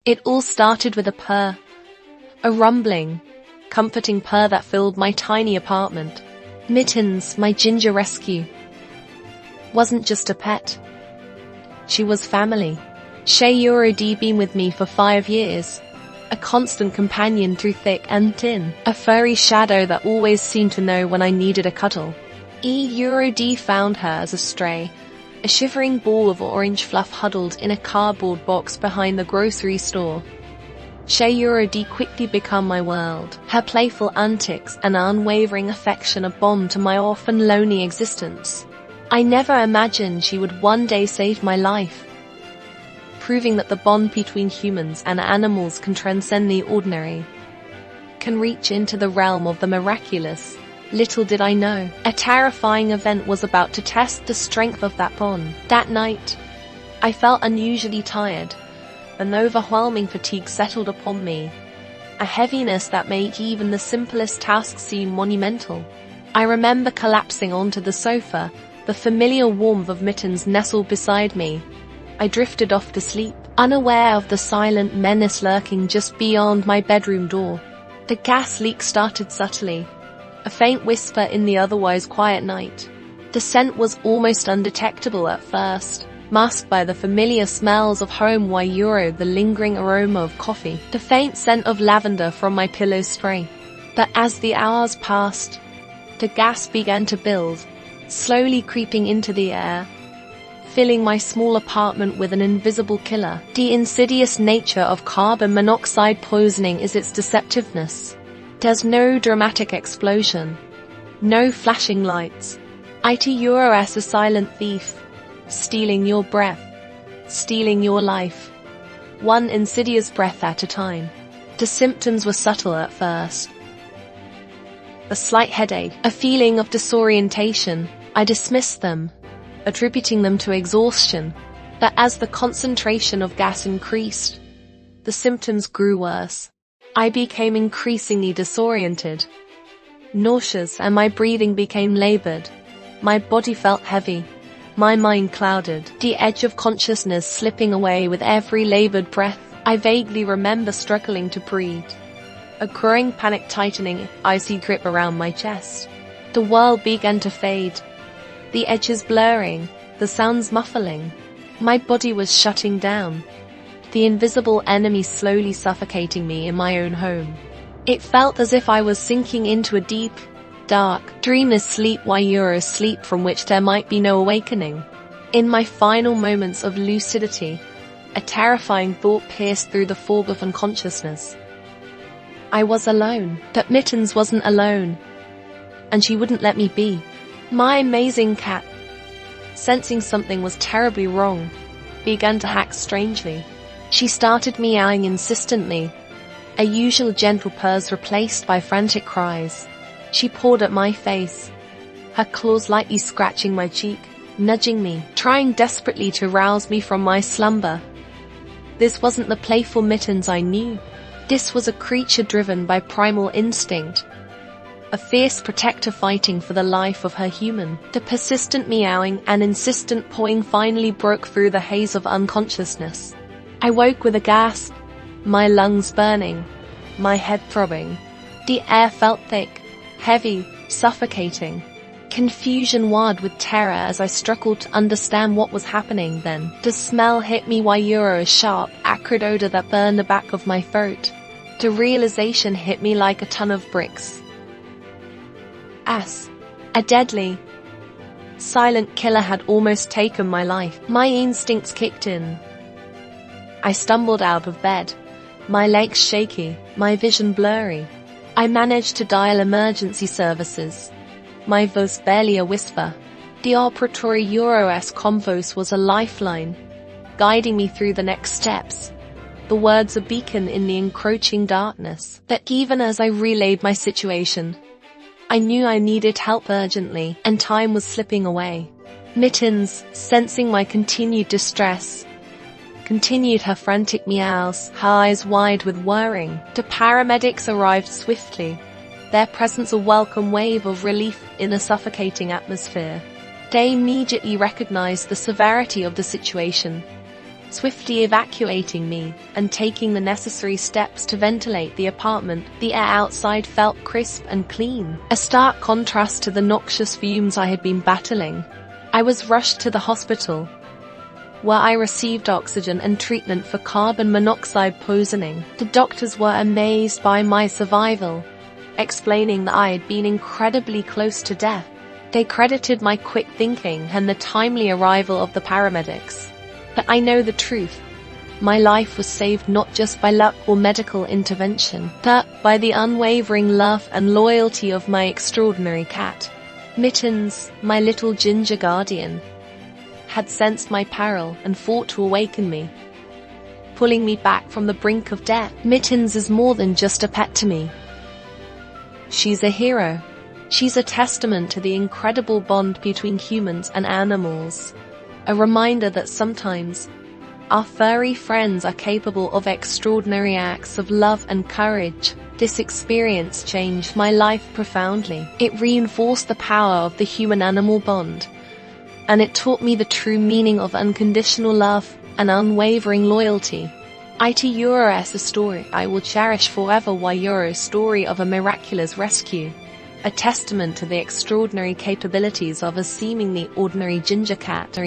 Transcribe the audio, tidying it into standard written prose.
It all started with a purr. A rumbling, comforting purr that filled my tiny apartment. Mittens, my ginger rescue, wasn't just a pet. She was family. She'd been with me for 5 years. A constant companion through thick and thin. A furry shadow that always seemed to know when I needed a cuddle. Eurodee found her as a stray. A shivering ball of orange fluff huddled in a cardboard box behind the grocery store. Eurodee quickly became my world. Her playful antics and unwavering affection a balm to my often lonely existence. I never imagined she would one day save my life, proving that the bond between humans and animals can transcend the ordinary, can reach into the realm of the miraculous. Little did I know, a terrifying event was about to test the strength of that bond. That night, I felt unusually tired. An overwhelming fatigue settled upon me, a heaviness that made even the simplest tasks seem monumental. I remember collapsing onto the sofa, the familiar warmth of Mittens nestled beside me. I drifted off to sleep, unaware of the silent menace lurking just beyond my bedroom door. The gas leak started subtly, a faint whisper in the otherwise quiet night. The scent was almost undetectable at first, masked by the familiar smells of home, the lingering aroma of coffee, the faint scent of lavender from my pillow spray. But as the hours passed, the gas began to build, slowly creeping into the air, filling my small apartment with an invisible killer. The insidious nature of carbon monoxide poisoning is its deceptiveness. There's no dramatic explosion, no flashing lights. You're a silent thief, stealing your breath, stealing your life, one insidious breath at a time. The symptoms were subtle at first. A slight headache, a feeling of disorientation. I dismissed them, attributing them to exhaustion. But as the concentration of gas increased, the symptoms grew worse. I became increasingly disoriented, nauseous, and my breathing became labored. My body felt heavy, my mind clouded, the edge of consciousness slipping away with every labored breath. I vaguely remember struggling to breathe, a growing panic tightening, icy grip around my chest. The world began to fade, the edges blurring, the sounds muffling. My body was shutting down, the invisible enemy slowly suffocating me in my own home. It felt as if I was sinking into a deep, dark, dreamless sleep, sleep from which there might be no awakening. In my final moments of lucidity, a terrifying thought pierced through the fog of unconsciousness. I was alone, but Mittens wasn't alone, and she wouldn't let me be. My amazing cat, sensing something was terribly wrong, began to act strangely. She started meowing insistently, a usual gentle purrs replaced by frantic cries. She pawed at my face, her claws lightly scratching my cheek, nudging me, trying desperately to rouse me from my slumber. This wasn't the playful Mittens I knew. This was a creature driven by primal instinct, a fierce protector fighting for the life of her human. The persistent meowing and insistent pawing finally broke through the haze of unconsciousness. I woke with a gasp, my lungs burning, my head throbbing. The air felt thick, heavy, suffocating. Confusion warred with terror as I struggled to understand what was happening. Then the smell hit me, a sharp, acrid odor that burned the back of my throat. The realization hit me like a ton of bricks. A deadly, silent killer had almost taken my life. My instincts kicked in. I stumbled out of bed, my legs shaky, my vision blurry. I managed to dial emergency services, my voice barely a whisper. The operatory convos was a lifeline, guiding me through the next steps. The words a beacon in the encroaching darkness. But even as I relayed my situation, I knew I needed help urgently, and time was slipping away. Mittens, sensing my continued distress, continued her frantic meows, her eyes wide with worrying. The paramedics arrived swiftly, their presence a welcome wave of relief in a suffocating atmosphere. They immediately recognized the severity of the situation, swiftly evacuating me and taking the necessary steps to ventilate the apartment. The air outside felt crisp and clean, a stark contrast to the noxious fumes I had been battling. I was rushed to the hospital, where I received oxygen and treatment for carbon monoxide poisoning. The doctors were amazed by my survival, explaining that I had been incredibly close to death. They credited my quick thinking and the timely arrival of the paramedics. But I know the truth. My life was saved not just by luck or medical intervention, but by the unwavering love and loyalty of my extraordinary cat. Mittens, my little ginger guardian, had sensed my peril and fought to awaken me, pulling me back from the brink of death. Mittens is more than just a pet to me. She's a hero. She's a testament to the incredible bond between humans and animals, a reminder that sometimes our furry friends are capable of extraordinary acts of love and courage. This experience changed my life profoundly. It reinforced the power of the human-animal bond, and it taught me the true meaning of unconditional love and unwavering loyalty. You're a story I will cherish forever. Why you're a story of a miraculous rescue, a testament to the extraordinary capabilities of a seemingly ordinary ginger cat.